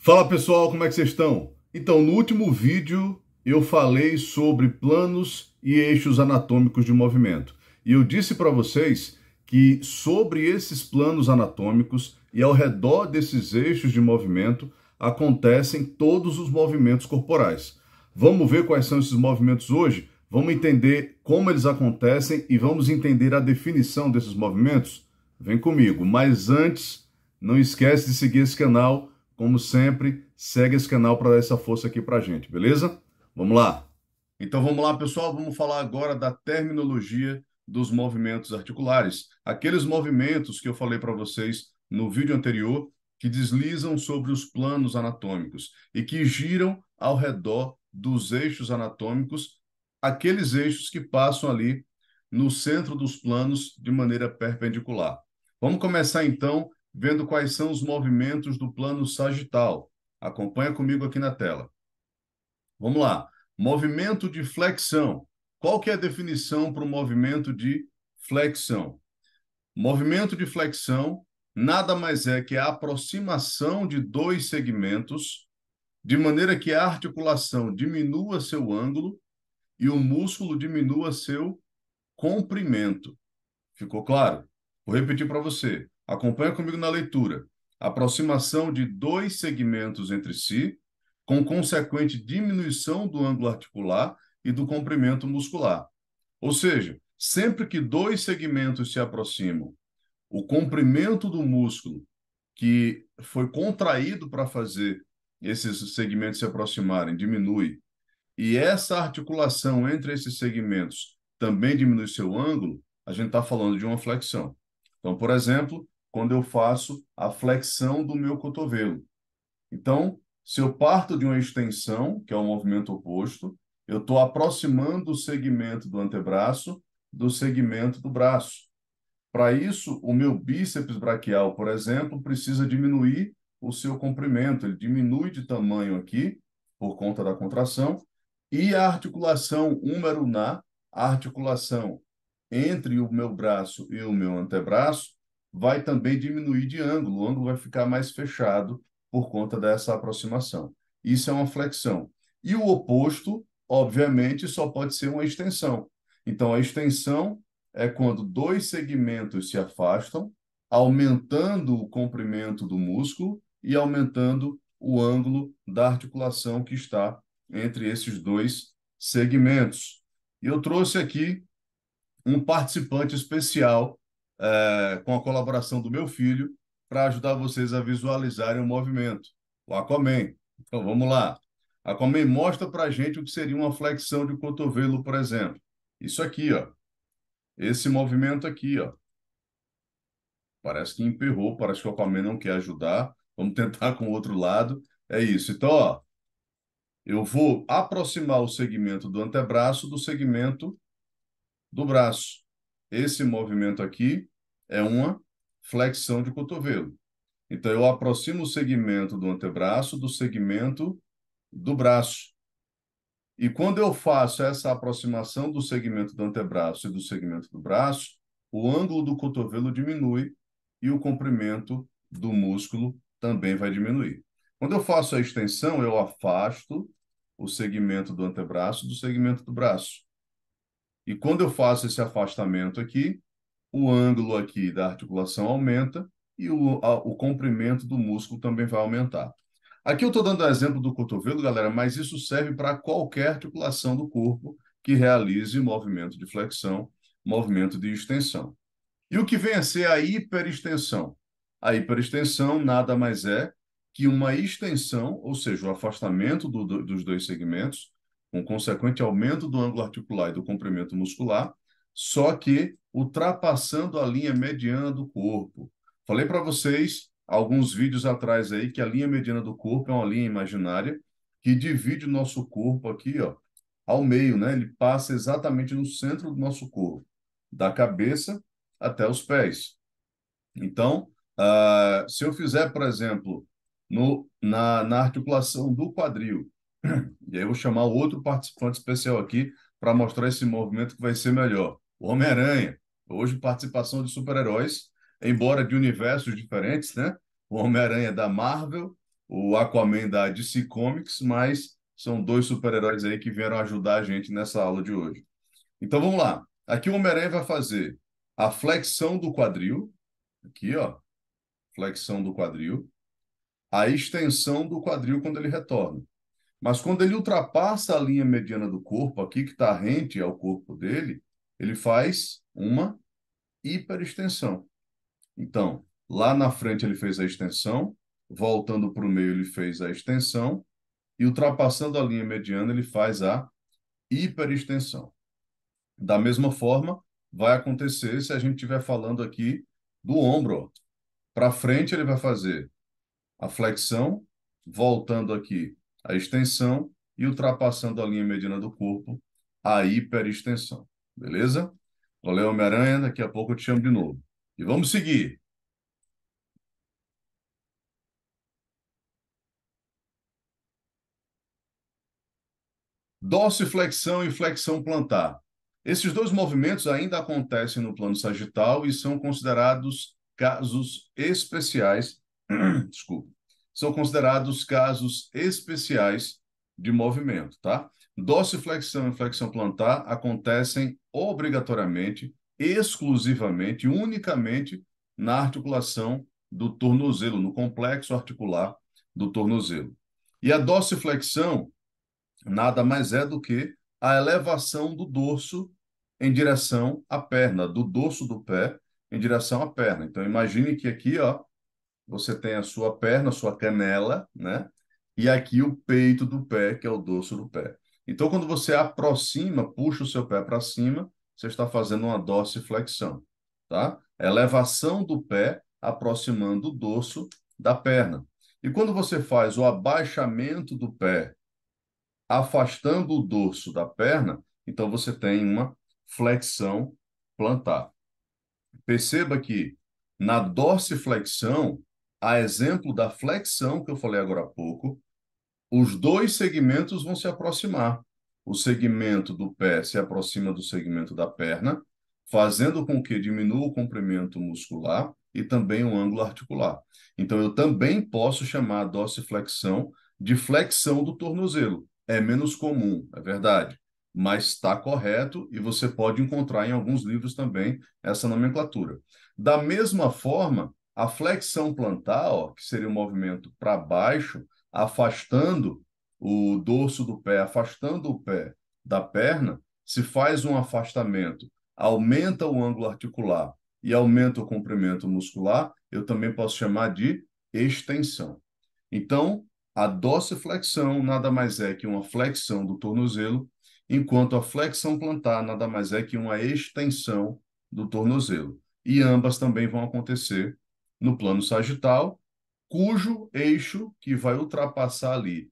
Fala pessoal, como é que vocês estão? Então, no último vídeo eu falei sobre planos e eixos anatômicos de movimento. E eu disse para vocês que sobre esses planos anatômicos e ao redor desses eixos de movimento acontecem todos os movimentos corporais. Vamos ver quais são esses movimentos hoje? Vamos entender como eles acontecem e vamos entender a definição desses movimentos? Vem comigo, mas antes, não esquece de seguir esse canal. Como sempre, segue esse canal para dar essa força aqui para a gente, beleza? Vamos lá. Então vamos lá, pessoal. Vamos falar agora da terminologia dos movimentos articulares. Aqueles movimentos que eu falei para vocês no vídeo anterior, que deslizam sobre os planos anatômicos e que giram ao redor dos eixos anatômicos, aqueles eixos que passam ali no centro dos planos de maneira perpendicular. Vamos começar então vendo quais são os movimentos do plano sagital. Acompanha comigo aqui na tela. Vamos lá. Movimento de flexão. Qual que é a definição para o movimento de flexão? Movimento de flexão nada mais é que a aproximação de dois segmentos de maneira que a articulação diminua seu ângulo e o músculo diminua seu comprimento. Ficou claro? Vou repetir para você. Acompanha comigo na leitura. Aproximação de dois segmentos entre si, com consequente diminuição do ângulo articular e do comprimento muscular. Ou seja, sempre que dois segmentos se aproximam, o comprimento do músculo que foi contraído para fazer esses segmentos se aproximarem diminui, e essa articulação entre esses segmentos também diminui seu ângulo, a gente está falando de uma flexão. Então, por exemplo, quando eu faço a flexão do meu cotovelo. Então, se eu parto de uma extensão, que é o movimento oposto, eu estou aproximando o segmento do antebraço do segmento do braço. Para isso, o meu bíceps braquial, por exemplo, precisa diminuir o seu comprimento. Ele diminui de tamanho aqui, por conta da contração, e a articulação húmero-ulnar, a articulação entre o meu braço e o meu antebraço, vai também diminuir de ângulo. O ângulo vai ficar mais fechado por conta dessa aproximação. Isso é uma flexão. E o oposto, obviamente, só pode ser uma extensão. Então, a extensão é quando dois segmentos se afastam, aumentando o comprimento do músculo e aumentando o ângulo da articulação que está entre esses dois segmentos. E eu trouxe aqui um participante especial, com a colaboração do meu filho, para ajudar vocês a visualizarem o movimento, o Aquaman. Então, vamos lá. Aquaman, mostra para a gente o que seria uma flexão de cotovelo, por exemplo. Isso aqui, ó. Esse movimento aqui, ó. Parece que emperrou, parece que o Aquaman não quer ajudar. Vamos tentar com o outro lado. É isso. Então, ó, eu vou aproximar o segmento do antebraço do segmento do braço. Esse movimento aqui é uma flexão de cotovelo. Então, eu aproximo o segmento do antebraço do segmento do braço. E quando eu faço essa aproximação do segmento do antebraço e do segmento do braço, o ângulo do cotovelo diminui e o comprimento do músculo também vai diminuir. Quando eu faço a extensão, eu afasto o segmento do antebraço do segmento do braço. E quando eu faço esse afastamento aqui, o ângulo aqui da articulação aumenta e o comprimento do músculo também vai aumentar. Aqui eu estou dando o exemplo do cotovelo, galera, mas isso serve para qualquer articulação do corpo que realize movimento de flexão, movimento de extensão. E o que vem a ser a hiperextensão? A hiperextensão nada mais é que uma extensão, ou seja, o afastamento dos dois segmentos, com consequente aumento do ângulo articular e do comprimento muscular, só que ultrapassando a linha mediana do corpo. Falei para vocês, alguns vídeos atrás aí, que a linha mediana do corpo é uma linha imaginária que divide o nosso corpo aqui, ó, ao meio, né? Ele passa exatamente no centro do nosso corpo, da cabeça até os pés. Então, se eu fizer, por exemplo, na articulação do quadril, e aí eu vou chamar outro participante especial aqui para mostrar esse movimento que vai ser melhor. O Homem-Aranha. Hoje, participação de super-heróis, embora de universos diferentes, né? O Homem-Aranha da Marvel, o Aquaman da DC Comics, mas são dois super-heróis aí que vieram ajudar a gente nessa aula de hoje. Então vamos lá. Aqui o Homem-Aranha vai fazer a flexão do quadril, aqui ó, flexão do quadril, a extensão do quadril quando ele retorna. Mas quando ele ultrapassa a linha mediana do corpo, aqui que está rente ao corpo dele, ele faz uma hiperextensão. Então, lá na frente ele fez a extensão, voltando para o meio ele fez a extensão, e ultrapassando a linha mediana ele faz a hiperextensão. Da mesma forma, vai acontecer se a gente estiver falando aqui do ombro. Para frente ele vai fazer a flexão, voltando aqui a extensão e ultrapassando a linha mediana do corpo, a hiperextensão. Beleza? Valeu, Homem-Aranha. Daqui a pouco eu te chamo de novo. E vamos seguir. Dorsiflexão e flexão plantar. Esses dois movimentos ainda acontecem no plano sagital e são considerados casos especiais. Desculpa. São considerados casos especiais de movimento, tá? Dorsiflexão e flexão plantar acontecem obrigatoriamente, exclusivamente, unicamente na articulação do tornozelo, no complexo articular do tornozelo. E a dorsiflexão nada mais é do que a elevação do dorso em direção à perna, do dorso do pé em direção à perna. Então, imagine que aqui, ó, você tem a sua perna, a sua canela, né? E aqui o peito do pé, que é o dorso do pé. Então, quando você aproxima, puxa o seu pé para cima, você está fazendo uma dorsiflexão, tá? Elevação do pé, aproximando o dorso da perna. E quando você faz o abaixamento do pé, afastando o dorso da perna, então você tem uma flexão plantar. Perceba que na dorsiflexão, a exemplo da flexão que eu falei agora há pouco, os dois segmentos vão se aproximar. O segmento do pé se aproxima do segmento da perna, fazendo com que diminua o comprimento muscular e também o ângulo articular. Então, eu também posso chamar a dorsiflexão de flexão do tornozelo. É menos comum, é verdade, mas está correto e você pode encontrar em alguns livros também essa nomenclatura. Da mesma forma, a flexão plantar, ó, que seria o movimento para baixo, afastando o dorso do pé, afastando o pé da perna, se faz um afastamento, aumenta o ângulo articular e aumenta o comprimento muscular, eu também posso chamar de extensão. Então, a dorsiflexão nada mais é que uma flexão do tornozelo, enquanto a flexão plantar nada mais é que uma extensão do tornozelo. E ambas também vão acontecer no plano sagital, cujo eixo que vai ultrapassar ali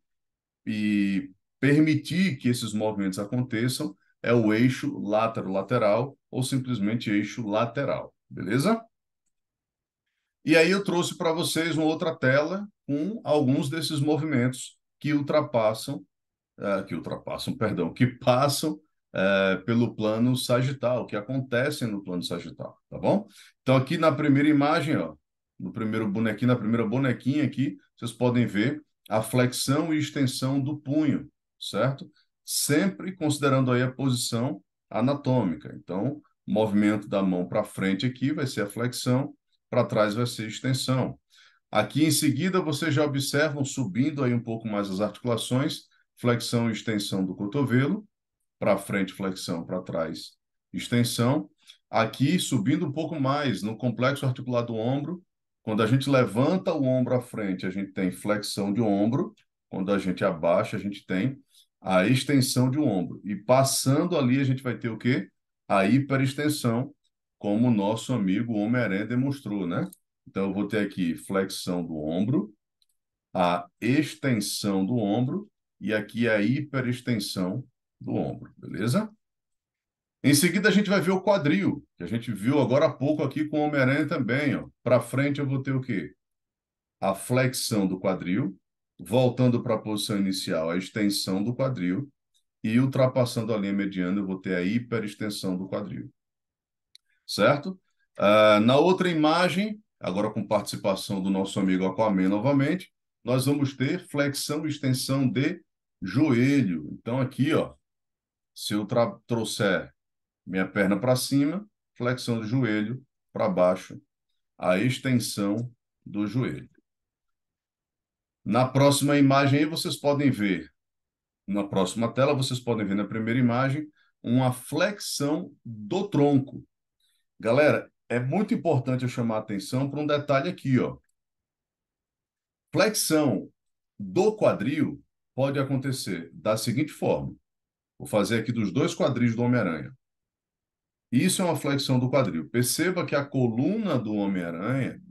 e permitir que esses movimentos aconteçam é o eixo látero-lateral ou simplesmente eixo lateral, beleza? E aí eu trouxe para vocês uma outra tela com alguns desses movimentos perdão, que passam pelo plano sagital, que acontecem no plano sagital, tá bom? Então aqui na primeira imagem, ó, no primeiro bonequinho, na primeira bonequinha aqui, vocês podem ver a flexão e extensão do punho, certo? Sempre considerando aí a posição anatômica. Então, o movimento da mão para frente aqui vai ser a flexão, para trás vai ser a extensão. Aqui em seguida, vocês já observam subindo aí um pouco mais as articulações, flexão e extensão do cotovelo, para frente, flexão, para trás, extensão. Aqui, subindo um pouco mais no complexo articular do ombro, quando a gente levanta o ombro à frente, a gente tem flexão de ombro, quando a gente abaixa, a gente tem a extensão de ombro. E passando ali, a gente vai ter o quê? A hiperextensão, como o nosso amigo Homem-Aranha demonstrou, né? Então, eu vou ter aqui flexão do ombro, a extensão do ombro e aqui a hiperextensão do ombro, beleza? Em seguida, a gente vai ver o quadril, que a gente viu agora há pouco aqui com o Homem-Aranha também, ó. Para frente eu vou ter o quê? A flexão do quadril, voltando para a posição inicial, a extensão do quadril, e ultrapassando a linha mediana eu vou ter a hiperextensão do quadril, certo? Na outra imagem, agora com participação do nosso amigo Aquaman novamente, nós vamos ter flexão e extensão de joelho. Então, aqui, ó, se eu trouxer minha perna para cima, flexão do joelho, para baixo, a extensão do joelho. Na próxima imagem aí vocês podem ver, na próxima tela vocês podem ver na primeira imagem, uma flexão do tronco. Galera, é muito importante eu chamar a atenção para um detalhe aqui, ó. Flexão do quadril pode acontecer da seguinte forma. Vou fazer aqui dos dois quadris do Homem-Aranha. Isso é uma flexão do quadril. Perceba que a coluna do Homem-Aranha,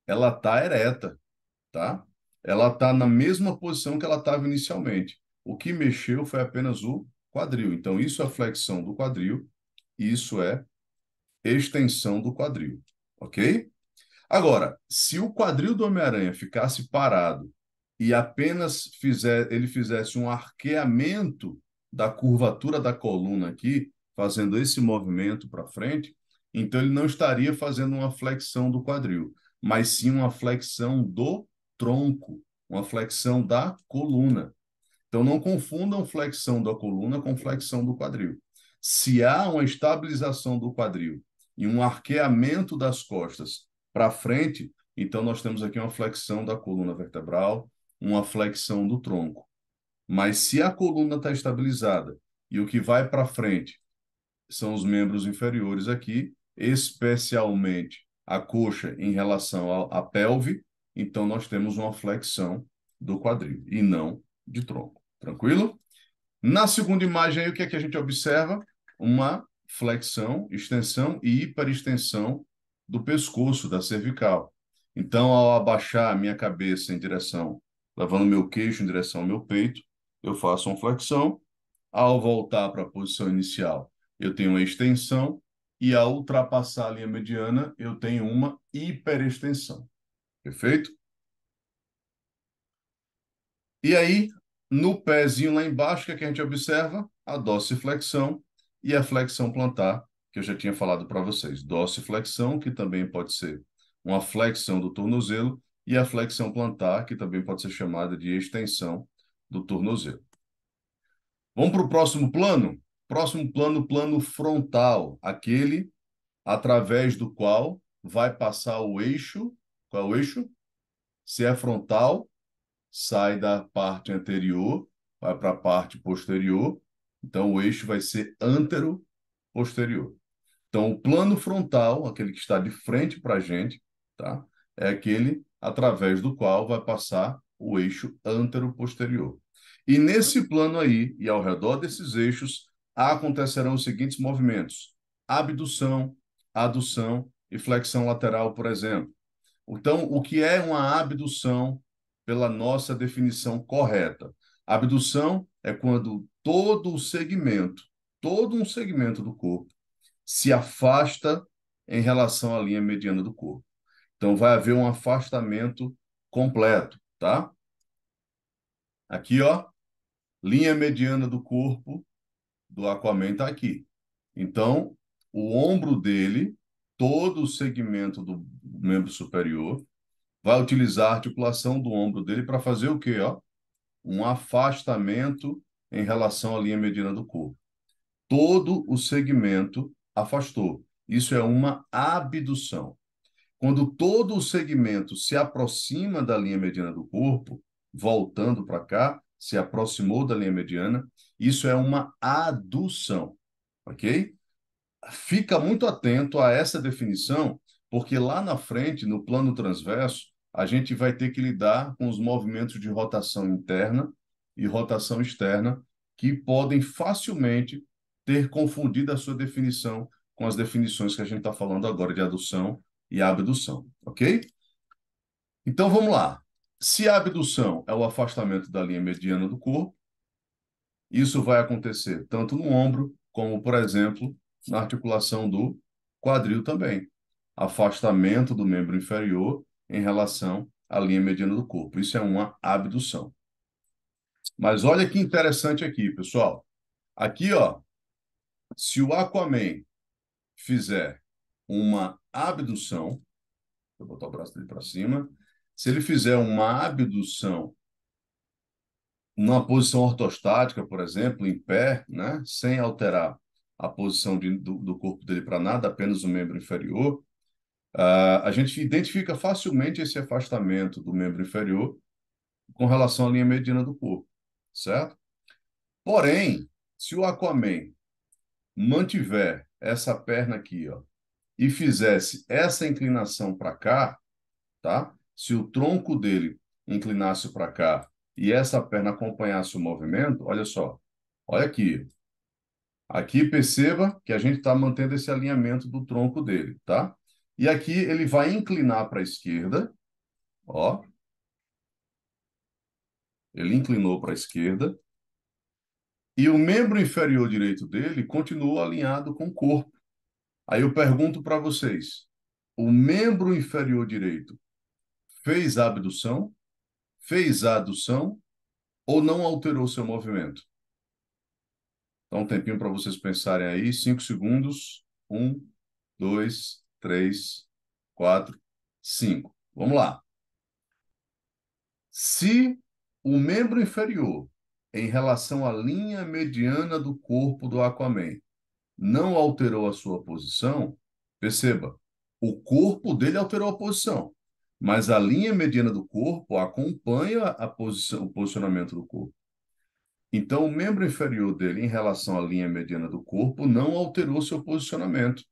ela está ereta, tá? Ela está na mesma posição que ela estava inicialmente. O que mexeu foi apenas o quadril. Então, isso é flexão do quadril, isso é extensão do quadril, ok? Agora, se o quadril do Homem-Aranha ficasse parado e apenas ele fizesse um arqueamento da curvatura da coluna aqui, fazendo esse movimento para frente, então ele não estaria fazendo uma flexão do quadril, mas sim uma flexão do tronco, uma flexão da coluna. Então, não confundam flexão da coluna com flexão do quadril. Se há uma estabilização do quadril e um arqueamento das costas para frente, então nós temos aqui uma flexão da coluna vertebral, uma flexão do tronco. Mas se a coluna está estabilizada e o que vai para frente são os membros inferiores aqui, especialmente a coxa em relação à pelve, então nós temos uma flexão do quadril e não de tronco. Tranquilo? Na segunda imagem aí, o que é que a gente observa? Uma flexão, extensão e hiperextensão do pescoço, da cervical. Então, ao abaixar a minha cabeça em direção, levando meu queixo em direção ao meu peito, eu faço uma flexão. Ao voltar para a posição inicial, eu tenho uma extensão. E ao ultrapassar a linha mediana, eu tenho uma hiperextensão. Perfeito? E aí, no pezinho lá embaixo, o que é que a gente observa? A dorsiflexão e a flexão plantar, que eu já tinha falado para vocês. Dorsiflexão, que também pode ser uma flexão do tornozelo, e a flexão plantar, que também pode ser chamada de extensão do tornozelo. Vamos para o próximo plano? Próximo plano, plano frontal, aquele através do qual vai passar o eixo. Qual é o eixo? Se é frontal, sai da parte anterior, vai para a parte posterior. Então, o eixo vai ser antero-posterior. Então, o plano frontal, aquele que está de frente para a gente, tá? É aquele através do qual vai passar o eixo antero-posterior. E nesse plano aí, e ao redor desses eixos, acontecerão os seguintes movimentos: abdução, adução e flexão lateral, por exemplo. Então, o que é uma abdução pela nossa definição correta? Abdução é quando todo um segmento do corpo, se afasta em relação à linha mediana do corpo. Então, vai haver um afastamento completo, tá? Aqui, ó, linha mediana do corpo do Aquaman está aqui. Então, o ombro dele, todo o segmento do membro superior, vai utilizar a articulação do ombro dele para fazer o quê, ó? Um afastamento em relação à linha mediana do corpo. Todo o segmento afastou. Isso é uma abdução. Quando todo o segmento se aproxima da linha mediana do corpo, voltando para cá, se aproximou da linha mediana, isso é uma adução, ok? Fica muito atento a essa definição, porque lá na frente, no plano transverso, a gente vai ter que lidar com os movimentos de rotação interna e rotação externa, que podem facilmente ter confundido a sua definição com as definições que a gente está falando agora de adução e abdução, ok? Então vamos lá. Se a abdução é o afastamento da linha mediana do corpo, isso vai acontecer tanto no ombro, como, por exemplo, na articulação do quadril também. Afastamento do membro inferior em relação à linha mediana do corpo. Isso é uma abdução. Mas olha que interessante aqui, pessoal. Aqui, ó, se o Aquaman fizer uma abdução, vou botar o braço dele para cima. Se ele fizer uma abdução numa posição ortostática, por exemplo, em pé, né, sem alterar a posição do corpo dele para nada, apenas o membro inferior, a gente identifica facilmente esse afastamento do membro inferior com relação à linha mediana do corpo, certo? Porém, se o Aquaman mantiver essa perna aqui, ó, e fizesse essa inclinação para cá, tá? Se o tronco dele inclinasse para cá e essa perna acompanhasse o movimento, olha só, olha aqui. Aqui perceba que a gente está mantendo esse alinhamento do tronco dele, tá? E aqui ele vai inclinar para a esquerda, ó, ele inclinou para a esquerda, e o membro inferior direito dele continua alinhado com o corpo. Aí eu pergunto para vocês, o membro inferior direito fez a abdução, fez a adução ou não alterou seu movimento? Dá um tempinho para vocês pensarem aí, 5 segundos. 1, 2, 3, 4, 5. Vamos lá. Se o membro inferior, em relação à linha mediana do corpo do Aquaman, não alterou a sua posição, perceba, o corpo dele alterou a posição, mas a linha mediana do corpo acompanha a posição, o posicionamento do corpo. Então, o membro inferior dele, em relação à linha mediana do corpo, não alterou seu posicionamento.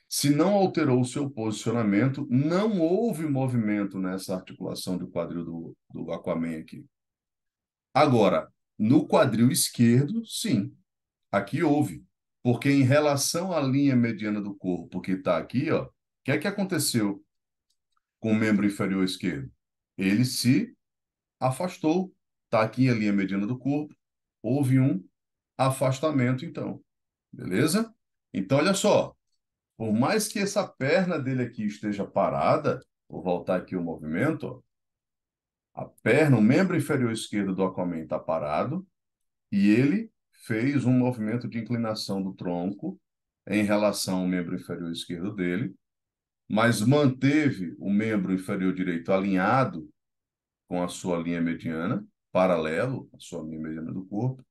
Se não alterou o seu posicionamento, não houve movimento nessa articulação do quadril do Aquaman aqui. Agora, no quadril esquerdo, sim, aqui houve. Porque em relação à linha mediana do corpo que está aqui, ó, o que é que aconteceu com o membro inferior esquerdo? Ele se afastou. Está aqui a linha mediana do corpo. Houve um afastamento, então. Beleza? Então, olha só. Por mais que essa perna dele aqui esteja parada, vou voltar aqui o movimento, ó, a perna, o membro inferior esquerdo do Aquaman está parado e ele fez um movimento de inclinação do tronco em relação ao membro inferior esquerdo dele, mas manteve o membro inferior direito alinhado com a sua linha mediana, paralelo à sua linha mediana do corpo.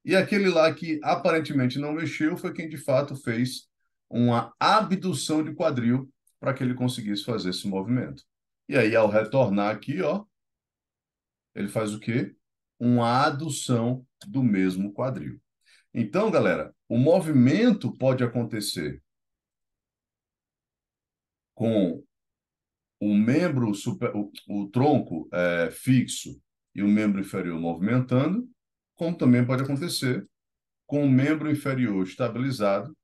E aquele lá que aparentemente não mexeu foi quem de fato fez uma abdução de quadril para que ele conseguisse fazer esse movimento. E aí, ao retornar aqui, ó, ele faz o quê? Uma adução do mesmo quadril. Então, galera, o movimento pode acontecer com o membro super, o tronco fixo e o membro inferior movimentando, como também pode acontecer com o membro inferior estabilizado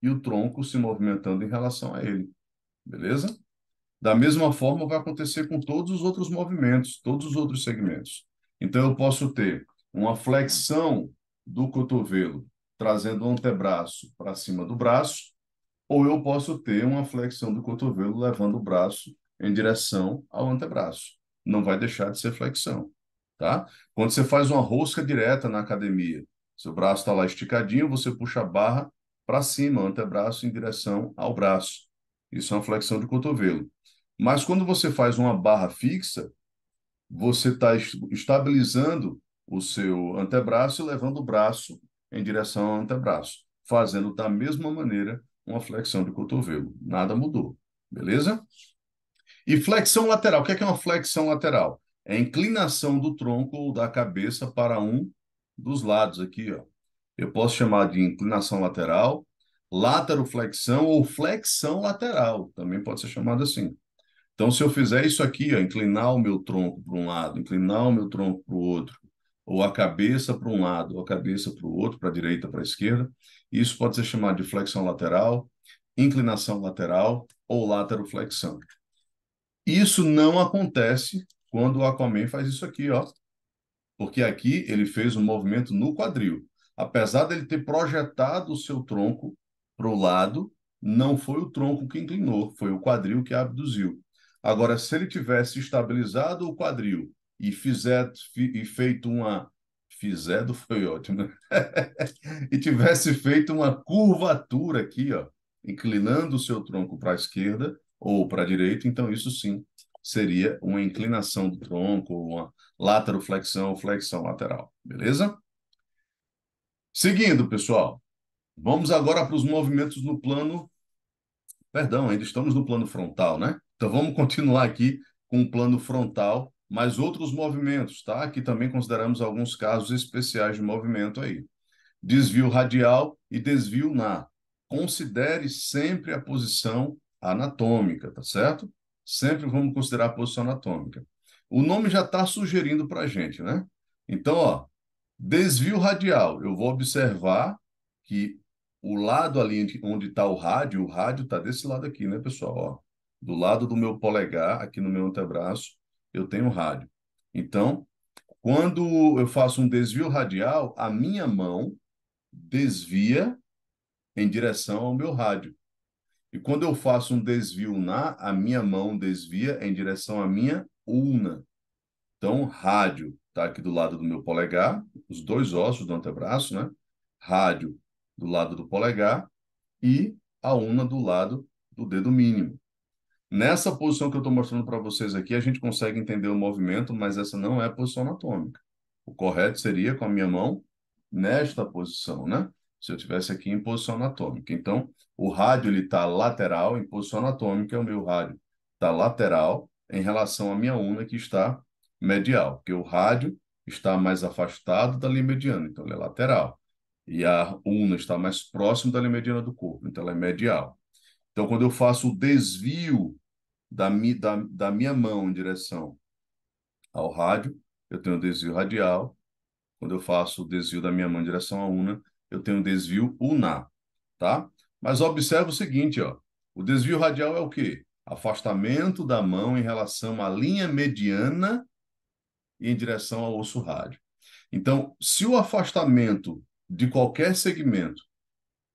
e o tronco se movimentando em relação a ele, beleza? Da mesma forma vai acontecer com todos os outros movimentos, todos os outros segmentos. Então eu posso ter uma flexão do cotovelo trazendo o antebraço para cima do braço, ou eu posso ter uma flexão do cotovelo levando o braço em direção ao antebraço. Não vai deixar de ser flexão, tá? Quando você faz uma rosca direta na academia, seu braço está lá esticadinho, você puxa a barra para cima, o antebraço em direção ao braço. Isso é uma flexão de cotovelo. Mas quando você faz uma barra fixa, você está estabilizando o seu antebraço e levando o braço em direção ao antebraço, fazendo da mesma maneira uma flexão de cotovelo. Nada mudou, beleza? E flexão lateral. O que é uma flexão lateral? É a inclinação do tronco ou da cabeça para um dos lados aqui, ó. Eu posso chamar de inclinação lateral, lateroflexão ou flexão lateral, também pode ser chamado assim. Então, se eu fizer isso aqui, ó, inclinar o meu tronco para um lado, inclinar o meu tronco para o outro, ou a cabeça para um lado, ou a cabeça para o outro, para a direita, para a esquerda, isso pode ser chamado de flexão lateral, inclinação lateral ou lateroflexão. Isso não acontece quando o Aquaman faz isso aqui, ó, porque aqui ele fez um movimento no quadril. Apesar dele ter projetado o seu tronco para o lado, não foi o tronco que inclinou, foi o quadril que abduziu. Agora, se ele tivesse estabilizado o quadril e feito uma fizedo foi ótimo, né? E tivesse feito uma curvatura aqui, ó, inclinando o seu tronco para a esquerda ou para a direita, então isso sim seria uma inclinação do tronco, uma lateroflexão ou flexão lateral, beleza? Seguindo, pessoal, vamos agora para os movimentos no plano, perdão, ainda estamos no plano frontal, né? Então vamos continuar aqui com o plano frontal, mas outros movimentos, tá? Aqui também consideramos alguns casos especiais de movimento aí. Desvio radial e desvio na. Considere sempre a posição anatômica, tá certo? Sempre vamos considerar a posição anatômica. O nome já está sugerindo para a gente, né? Então, ó, desvio radial. Eu vou observar que o lado ali onde está o rádio está desse lado aqui, né, pessoal? Ó, do lado do meu polegar, aqui no meu antebraço, eu tenho o rádio. Então, quando eu faço um desvio radial, a minha mão desvia em direção ao meu rádio. E quando eu faço um desvio na, a minha mão desvia em direção à minha ulna. Então, rádio está aqui do lado do meu polegar, os dois ossos do antebraço, né? Rádio do lado do polegar e a ulna do lado do dedo mínimo. Nessa posição que eu estou mostrando para vocês aqui, a gente consegue entender o movimento, mas essa não é a posição anatômica. O correto seria com a minha mão nesta posição, né? Se eu tivesse aqui em posição anatômica. Então, o rádio ele está lateral, em posição anatômica, o meu rádio está lateral em relação à minha ulna que está medial, porque o rádio está mais afastado da linha mediana, então ele é lateral. E a ulna está mais próximo da linha mediana do corpo, então ela é medial. Então, quando eu faço o desvio da minha mão em direção ao rádio, eu tenho desvio radial. Quando eu faço o desvio da minha mão em direção à ulna, eu tenho desvio ulnar, tá? Mas observa o seguinte, ó. O desvio radial é o quê? Afastamento da mão em relação à linha mediana e em direção ao osso rádio. Então, se o afastamento de qualquer segmento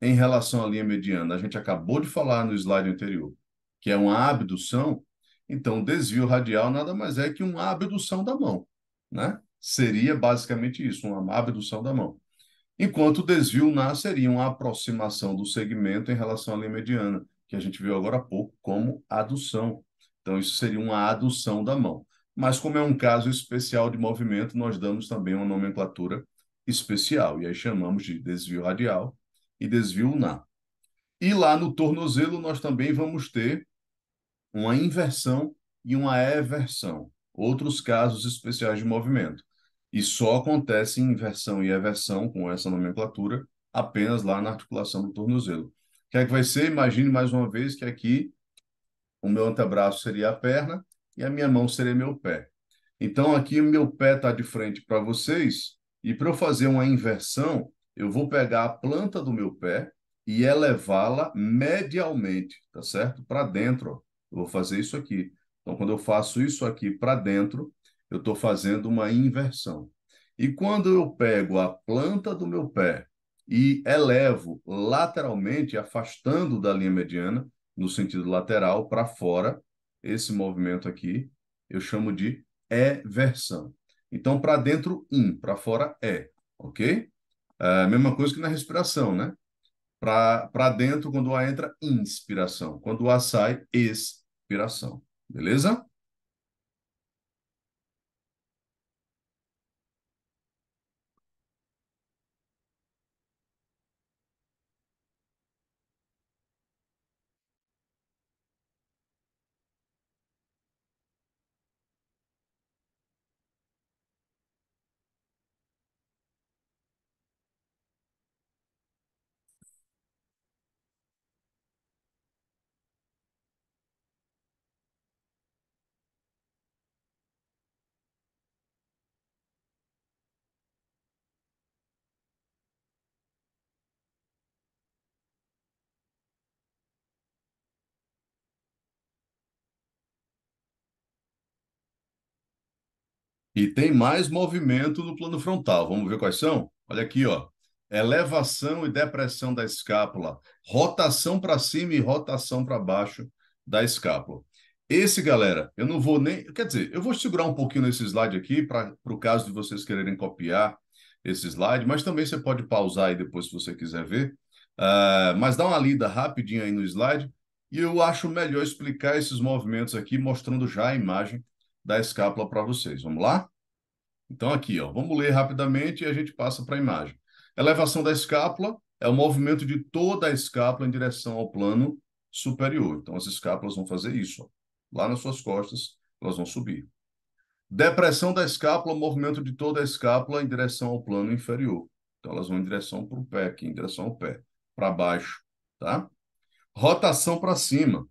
em relação à linha mediana, a gente acabou de falar no slide anterior, que é uma abdução, então desvio radial nada mais é que uma abdução da mão, né? Seria basicamente isso, uma abdução da mão. Enquanto o desvio na seria uma aproximação do segmento em relação à linha mediana, que a gente viu agora há pouco como adução. Então, isso seria uma adução da mão. Mas, como é um caso especial de movimento, nós damos também uma nomenclatura especial, e aí chamamos de desvio radial e desvio na. E lá no tornozelo, nós também vamos ter uma inversão e uma eversão, outros casos especiais de movimento. E só acontece em inversão e eversão, com essa nomenclatura, apenas lá na articulação do tornozelo. O que é que vai ser? Imagine mais uma vez que aqui o meu antebraço seria a perna e a minha mão seria meu pé. Então, aqui o meu pé está de frente para vocês, e para eu fazer uma inversão, eu vou pegar a planta do meu pé e elevá-la medialmente, tá certo? Para dentro, ó. Eu vou fazer isso aqui. Então, quando eu faço isso aqui para dentro, eu estou fazendo uma inversão. E quando eu pego a planta do meu pé e elevo lateralmente, afastando da linha mediana, no sentido lateral, para fora, esse movimento aqui, eu chamo de eversão. Então, para dentro, in, para fora, é, ok? É a mesma coisa que na respiração, né? Para dentro, quando o ar entra, inspiração. Quando o ar sai, expiração. Beleza? E tem mais movimento no plano frontal. Vamos ver quais são? Olha aqui, ó. Elevação e depressão da escápula, rotação para cima e rotação para baixo da escápula. Esse, galera, eu não vou nem. Quer dizer, eu vou segurar um pouquinho nesse slide aqui para o caso de vocês quererem copiar esse slide, mas também você pode pausar aí depois se você quiser ver. Mas dá uma lida rapidinho aí no slide. E eu acho melhor explicar esses movimentos aqui, mostrando já a imagem da escápula para vocês. Vamos lá? Então, aqui, ó, vamos ler rapidamente e a gente passa para a imagem. Elevação da escápula é o movimento de toda a escápula em direção ao plano superior. Então, as escápulas vão fazer isso, ó. Lá nas suas costas, elas vão subir. Depressão da escápula, movimento de toda a escápula em direção ao plano inferior. Então, elas vão em direção para o pé, aqui, em direção ao pé, para baixo, tá? Rotação para cima,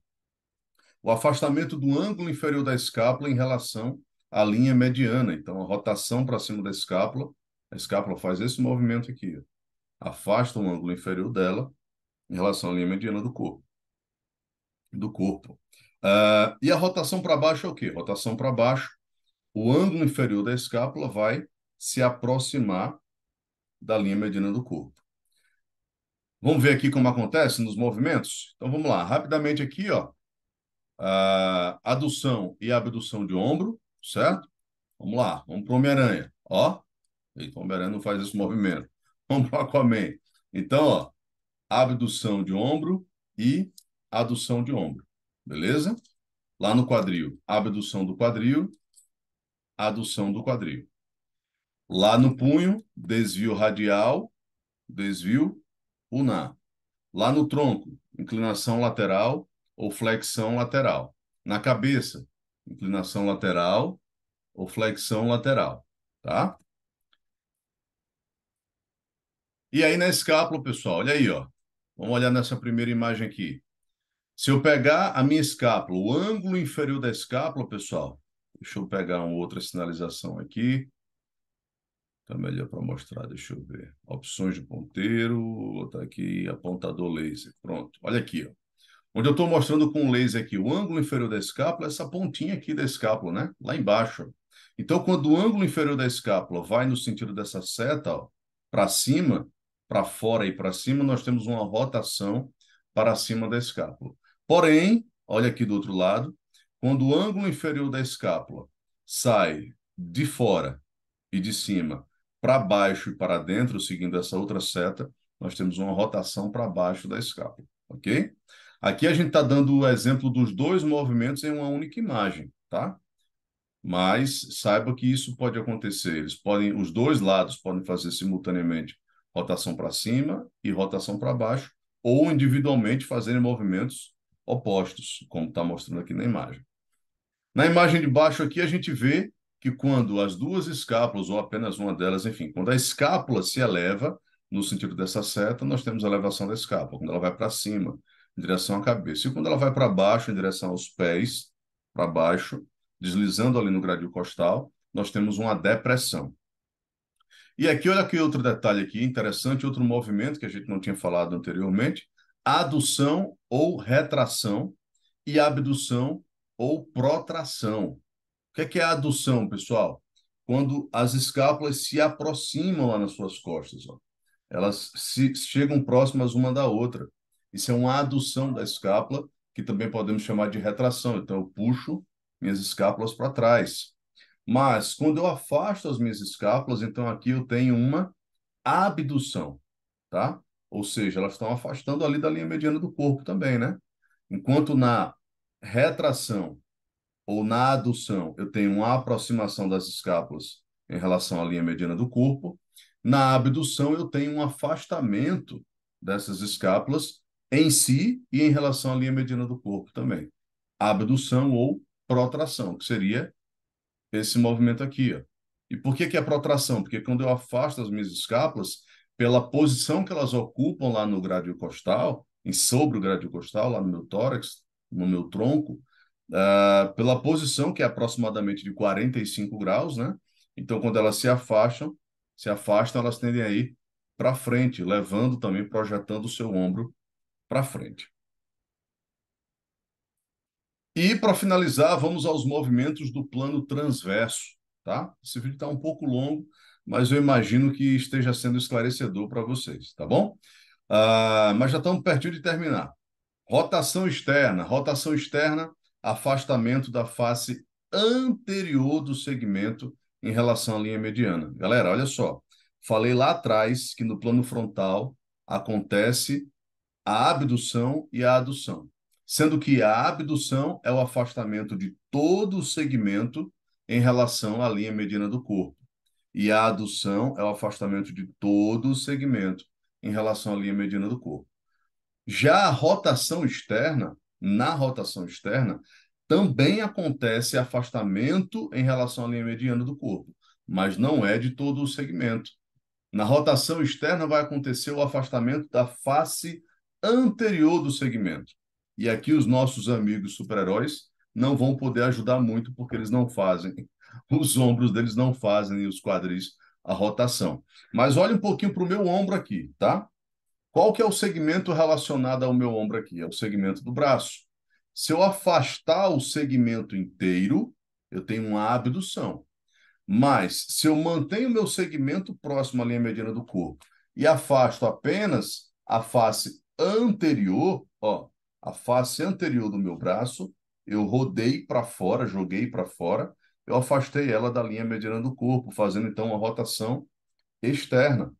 o afastamento do ângulo inferior da escápula em relação à linha mediana. Então, a rotação para cima da escápula, a escápula faz esse movimento aqui, ó. Afasta o ângulo inferior dela em relação à linha mediana do corpo. E a rotação para baixo é o quê? Rotação para baixo, o ângulo inferior da escápula vai se aproximar da linha mediana do corpo. Vamos ver aqui como acontece nos movimentos? Então vamos lá, rapidamente aqui, ó. Adução e abdução de ombro, certo? Vamos lá, vamos para o Homem-Aranha. Ó, eita, o Homem-Aranha não faz esse movimento. Vamos para o Aquaman. Então, ó, abdução de ombro e adução de ombro. Beleza? Lá no quadril, abdução do quadril, adução do quadril. Lá no punho, desvio radial, desvio ulnar. Lá no tronco, inclinação lateral ou flexão lateral. Na cabeça, inclinação lateral ou flexão lateral, tá? E aí na escápula, pessoal, olha aí, ó. Vamos olhar nessa primeira imagem aqui. Se eu pegar a minha escápula, o ângulo inferior da escápula, pessoal, deixa eu pegar uma outra sinalização aqui. Tá melhor para mostrar, deixa eu ver. Opções de ponteiro, tá aqui, apontador laser. Pronto, olha aqui, ó. Onde eu estou mostrando com o laser aqui, o ângulo inferior da escápula, essa pontinha aqui da escápula, né? Lá embaixo. Então, quando o ângulo inferior da escápula vai no sentido dessa seta, ó, para cima, para fora e para cima, nós temos uma rotação para cima da escápula. Porém, olha aqui do outro lado, quando o ângulo inferior da escápula sai de fora e de cima para baixo e para dentro, seguindo essa outra seta, nós temos uma rotação para baixo da escápula, ok? Aqui a gente está dando o exemplo dos dois movimentos em uma única imagem, tá? Mas saiba que isso pode acontecer. Os dois lados podem fazer simultaneamente rotação para cima e rotação para baixo, ou individualmente fazerem movimentos opostos, como está mostrando aqui na imagem. Na imagem de baixo aqui a gente vê que quando as duas escápulas, ou apenas uma delas, enfim, quando a escápula se eleva no sentido dessa seta, nós temos a elevação da escápula, quando ela vai para cima, em direção à cabeça. E quando ela vai para baixo, em direção aos pés, para baixo, deslizando ali no gradil costal, nós temos uma depressão. E aqui, olha aqui outro detalhe aqui, interessante, outro movimento que a gente não tinha falado anteriormente, adução ou retração e abdução ou protração. O que é a adução, pessoal? Quando as escápulas se aproximam lá nas suas costas, ó. Elas chegam próximas uma da outra. Isso é uma adução da escápula, que também podemos chamar de retração. Então, eu puxo minhas escápulas para trás. Mas, quando eu afasto as minhas escápulas, então aqui eu tenho uma abdução, tá? Ou seja, elas estão afastando ali da linha mediana do corpo também, né? Enquanto na retração ou na adução, eu tenho uma aproximação das escápulas em relação à linha mediana do corpo. Na abdução, eu tenho um afastamento dessas escápulas em si e em relação à linha mediana do corpo também. Abdução ou protração, que seria esse movimento aqui, ó. E por que que é protração? Porque quando eu afasto as minhas escápulas, pela posição que elas ocupam lá no gradil costal, sobre o gradil costal, lá no meu tórax, no meu tronco, pela posição que é aproximadamente de 45 graus, né? Então, quando elas se afastam, elas tendem a ir para frente, levando também, projetando o seu ombro para frente. E, para finalizar, vamos aos movimentos do plano transverso, tá? Esse vídeo está um pouco longo, mas eu imagino que esteja sendo esclarecedor para vocês, tá bom? Mas já estamos pertinho de terminar. Rotação externa, afastamento da face anterior do segmento em relação à linha mediana. Galera, olha só, falei lá atrás que no plano frontal acontece a abdução e a adução. sendo que a abdução é o afastamento de todo o segmento em relação à linha mediana do corpo. E a adução é o afastamento de todo o segmento em relação à linha mediana do corpo. Já a rotação externa, na rotação externa, também acontece afastamento em relação à linha mediana do corpo, mas não é de todo o segmento. Na rotação externa vai acontecer o afastamento da face anterior do segmento. E aqui os nossos amigos super-heróis não vão poder ajudar muito porque eles não fazem, os ombros deles não fazem e os quadris a rotação. Mas olha um pouquinho para o meu ombro aqui, tá? Qual que é o segmento relacionado ao meu ombro aqui? É o segmento do braço. Se eu afastar o segmento inteiro, eu tenho uma abdução. Mas, se eu mantenho o meu segmento próximo à linha mediana do corpo e afasto apenas a face anterior, ó, a face anterior do meu braço, eu rodei para fora, joguei para fora, eu afastei ela da linha mediana do corpo, fazendo então uma rotação externa.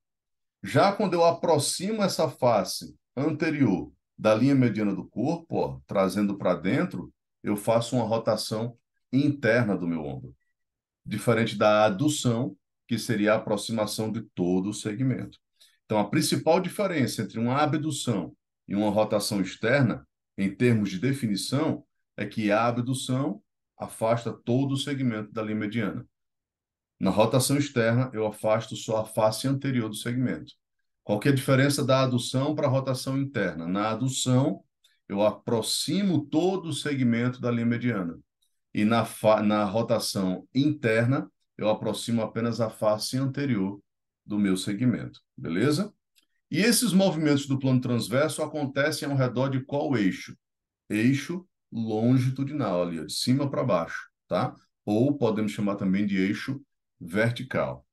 Já quando eu aproximo essa face anterior da linha mediana do corpo, ó, trazendo para dentro, eu faço uma rotação interna do meu ombro, diferente da adução, que seria a aproximação de todo o segmento. Então, a principal diferença entre uma abdução e uma rotação externa, em termos de definição, é que a abdução afasta todo o segmento da linha mediana. Na rotação externa, eu afasto só a face anterior do segmento. Qual que é a diferença da adução para a rotação interna? Na adução, eu aproximo todo o segmento da linha mediana. E na rotação interna, eu aproximo apenas a face anterior do meu segmento. Beleza? E esses movimentos do plano transverso acontecem ao redor de qual eixo? Eixo longitudinal, ali, ó, de cima para baixo, tá? Ou podemos chamar também de eixo vertical.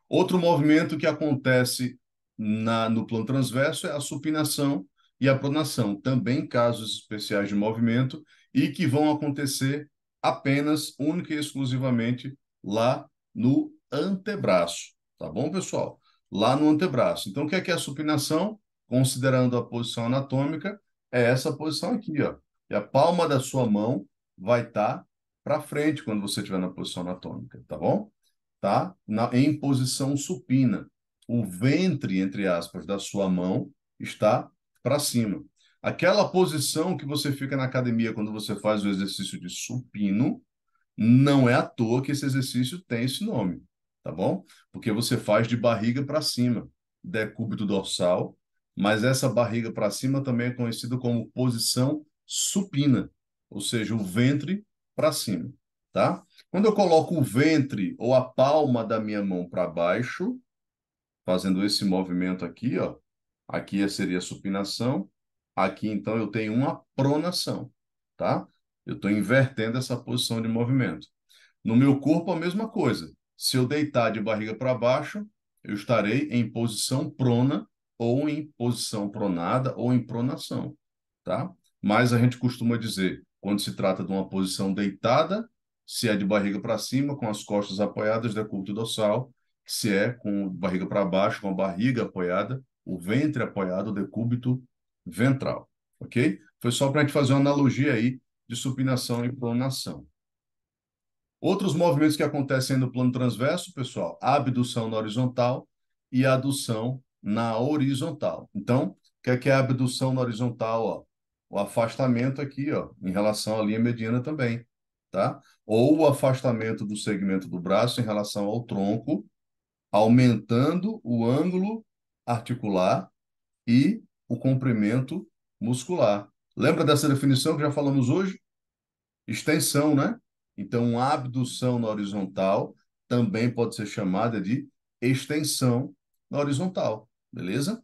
Outro movimento que acontece no plano transverso é a supinação e a pronação, também casos especiais de movimento e que vão acontecer apenas, única e exclusivamente lá no antebraço, tá bom, pessoal? Lá no antebraço. Então, o que é a supinação? Considerando a posição anatômica, é essa posição aqui, ó. E a palma da sua mão vai estar para frente quando você estiver na posição anatômica, tá bom? Tá? Em posição supina. O ventre, entre aspas, da sua mão está para cima. Aquela posição que você fica na academia quando você faz o exercício de supino, não é à toa que esse exercício tem esse nome, tá bom? Porque você faz de barriga para cima, decúbito dorsal, mas essa barriga para cima também é conhecida como posição supina, ou seja, o ventre para cima, tá? Quando eu coloco o ventre ou a palma da minha mão para baixo, fazendo esse movimento aqui, ó, aqui seria a supinação, aqui então eu tenho uma pronação, tá? Eu estou invertendo essa posição de movimento. No meu corpo, a mesma coisa. Se eu deitar de barriga para baixo, eu estarei em posição prona, ou em posição pronada, ou em pronação, tá? Mas a gente costuma dizer, quando se trata de uma posição deitada, se é de barriga para cima, com as costas apoiadas, decúbito dorsal, se é com barriga para baixo, com a barriga apoiada, o ventre apoiado, o decúbito ventral, ok? Foi só para a gente fazer uma analogia aí de supinação e pronação. Outros movimentos que acontecem no plano transverso, pessoal, a abdução na horizontal e a adução na horizontal. Então, o que é a abdução na horizontal? Ó? O afastamento aqui, ó, em relação à linha mediana também, tá? Ou o afastamento do segmento do braço em relação ao tronco, aumentando o ângulo articular e o comprimento muscular. Lembra dessa definição que já falamos hoje? Extensão, né? Então, a abdução na horizontal também pode ser chamada de extensão na horizontal, beleza?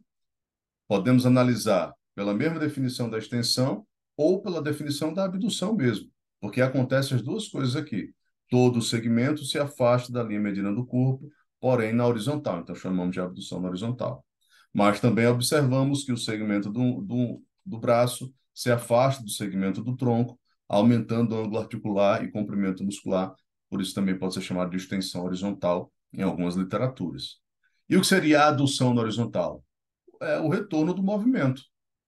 Podemos analisar pela mesma definição da extensão ou pela definição da abdução mesmo, porque acontecem as duas coisas aqui. Todo o segmento se afasta da linha mediana do corpo, porém na horizontal, então chamamos de abdução na horizontal. Mas também observamos que o segmento do braço se afasta do segmento do tronco, aumentando o ângulo articular e comprimento muscular, por isso também pode ser chamado de extensão horizontal em algumas literaturas. E o que seria a adução na horizontal? É o retorno do movimento,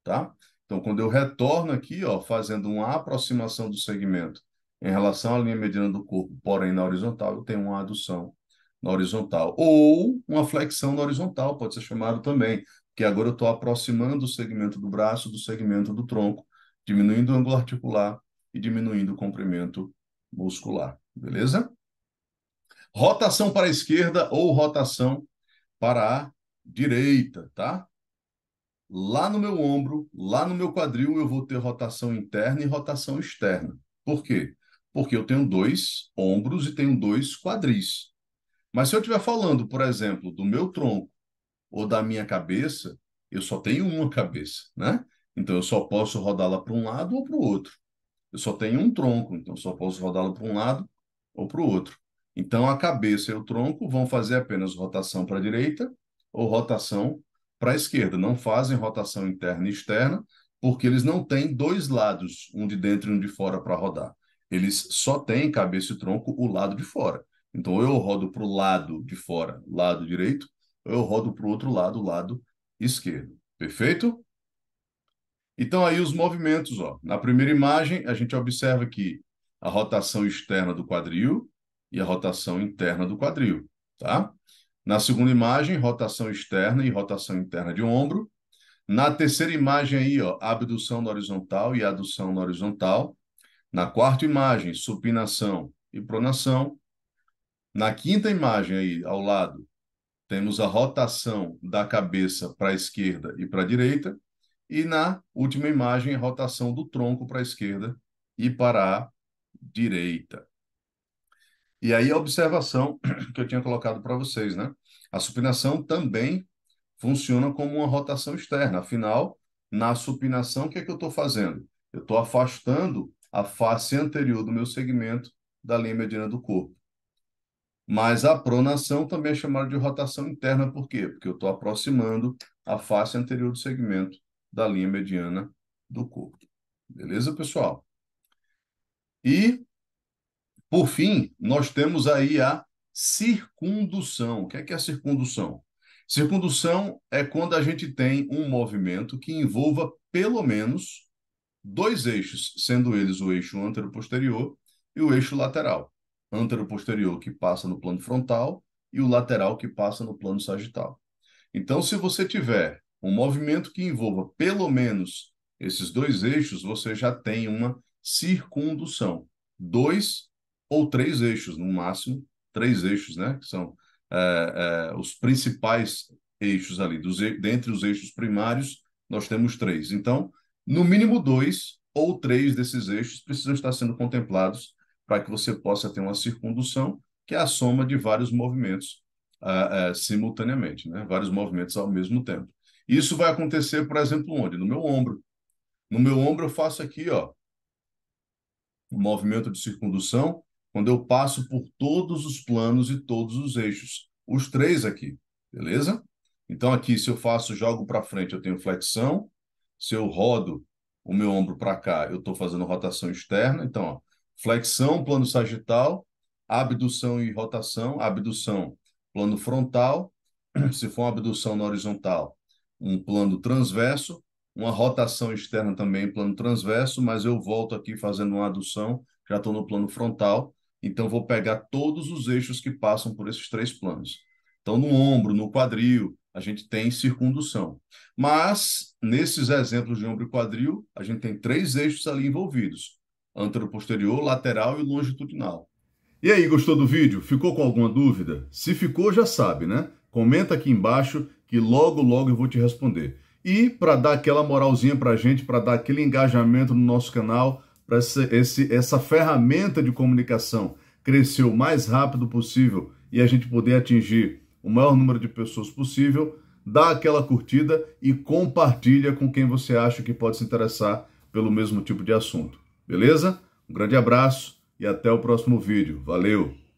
tá? Então, quando eu retorno aqui, ó, fazendo uma aproximação do segmento em relação à linha mediana do corpo, porém na horizontal, eu tenho uma adução na horizontal. Ou uma flexão na horizontal, pode ser chamado também, porque agora eu estou aproximando o segmento do braço do segmento do tronco, diminuindo o ângulo articular e diminuindo o comprimento muscular. Beleza? Rotação para a esquerda ou rotação para a direita, tá? Lá no meu ombro, lá no meu quadril, eu vou ter rotação interna e rotação externa. Por quê? Porque eu tenho dois ombros e tenho dois quadris. Mas se eu estiver falando, por exemplo, do meu tronco ou da minha cabeça, eu só tenho uma cabeça, né? Então eu só posso rodá-la para um lado ou para o outro. Eu só tenho um tronco, então só posso rodá-lo para um lado ou para o outro. Então a cabeça e o tronco vão fazer apenas rotação para a direita ou rotação para a esquerda. Não fazem rotação interna e externa, porque eles não têm dois lados, um de dentro e um de fora para rodar. Eles só têm cabeça e tronco o lado de fora. Então ou eu rodo para o lado de fora, lado direito, ou eu rodo para o outro lado, lado esquerdo. Perfeito? Então, aí os movimentos, ó. Na primeira imagem, a gente observa aqui a rotação externa do quadril e a rotação interna do quadril, tá? Na segunda imagem, rotação externa e rotação interna de ombro. Na terceira imagem aí, ó, abdução na horizontal e adução na horizontal. Na quarta imagem, supinação e pronação. Na quinta imagem aí, ao lado, temos a rotação da cabeça para a esquerda e para a direita. E na última imagem, a rotação do tronco para a esquerda e para a direita. E aí a observação que eu tinha colocado para vocês, né? A supinação também funciona como uma rotação externa. Afinal, na supinação, o que é que eu estou fazendo? Eu estou afastando a face anterior do meu segmento da linha mediana do corpo. Mas a pronação também é chamada de rotação interna. Por quê? Porque eu estou aproximando a face anterior do segmento da linha mediana do corpo. Beleza, pessoal? E, por fim, nós temos aí a circundução. O que é a circundução? Circundução é quando a gente tem um movimento que envolva pelo menos dois eixos, sendo eles o eixo antero-posterior e o eixo lateral. Antero-posterior que passa no plano frontal e o lateral que passa no plano sagital. Então, se você tiver um movimento que envolva pelo menos esses dois eixos, você já tem uma circundução. Dois ou três eixos, no máximo, três eixos, né? Que são os principais eixos ali. Dentre os eixos primários, nós temos três. Então, no mínimo dois ou três desses eixos precisam estar sendo contemplados para que você possa ter uma circundução, que é a soma de vários movimentos simultaneamente, né? Vários movimentos ao mesmo tempo. Isso vai acontecer, por exemplo, onde? No meu ombro. No meu ombro eu faço aqui, ó, um movimento de circundução, quando eu passo por todos os planos e todos os eixos. Os três aqui, beleza? Então aqui, se eu faço, jogo para frente, eu tenho flexão. Se eu rodo o meu ombro para cá, eu estou fazendo rotação externa. Então, ó, flexão, plano sagital, abdução e rotação. Abdução, plano frontal. Se for uma abdução na horizontal, um plano transverso. Uma rotação externa também, plano transverso, mas eu volto aqui fazendo uma adução, já estou no plano frontal, então vou pegar todos os eixos que passam por esses três planos. Então, no ombro, no quadril, a gente tem circundução. Mas, nesses exemplos de ombro e quadril, a gente tem três eixos ali envolvidos: antero-posterior, lateral e longitudinal. E aí, gostou do vídeo? Ficou com alguma dúvida? Se ficou, já sabe, né? Comenta aqui embaixo que logo, logo eu vou te responder. E para dar aquela moralzinha para a gente, para dar aquele engajamento no nosso canal, para essa ferramenta de comunicação crescer o mais rápido possível e a gente poder atingir o maior número de pessoas possível, dá aquela curtida e compartilha com quem você acha que pode se interessar pelo mesmo tipo de assunto. Beleza? Um grande abraço e até o próximo vídeo. Valeu!